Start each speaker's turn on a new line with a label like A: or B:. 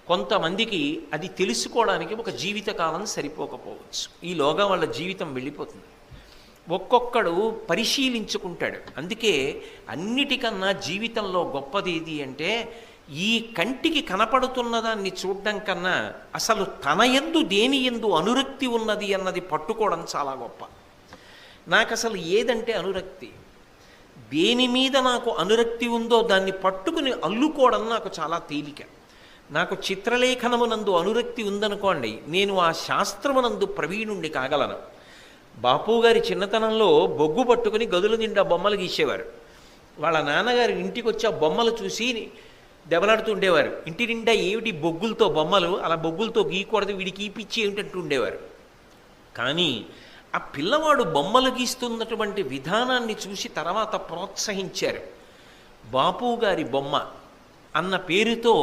A: కొంతమందికి అది తెలుసుకోవడానికి ఒక జీవితకాలం సరిపోకపోవచ్చు, ఈలోగా వాళ్ళ జీవితం వెళ్ళిపోతుంది. ఒక్కొక్కడు పరిశీలించుకుంటాడు. అందుకే అన్నిటికన్నా జీవితంలో గొప్పది ఏది అంటే, ఈ కంటికి కనపడుతున్న దాన్ని చూడడం కన్నా అసలు తన యందు దేని యందు అనురక్తి ఉన్నది అన్నది పట్టుకోవడం చాలా గొప్ప. నాకు అసలు ఏదంటే అనురక్తి, దేని మీద నాకు అనురక్తి ఉందో దాన్ని పట్టుకుని అల్లుకోవడం నాకు చాలా తేలిక. నాకు చిత్రలేఖనమునందు అనురక్తి ఉందనుకోండి, నేను ఆ శాస్త్రమునందు ప్రవీణుణ్ణి కాగలను. బాపుగారి చిన్నతనంలో బొగ్గు పట్టుకుని గదుల నిండా బొమ్మలు గీసేవారు. వాళ్ళ నాన్నగారు ఇంటికి వచ్చి ఆ బొమ్మలు చూసి దెబ్బలాడుతూ ఉండేవారు. ఇంటి నిండా ఏమిటి బొగ్గులతో బొమ్మలు, అలా బొగ్గులతో గీయకూడదు, వీడికి ఈ పిచ్చి ఏమిటంటూ ఉండేవారు. కానీ ఆ పిల్లవాడు బొమ్మలు గీస్తున్నటువంటి విధానాన్ని చూసి తర్వాత ప్రోత్సహించారు. బాపు గారి బొమ్మ అన్న పేరుతో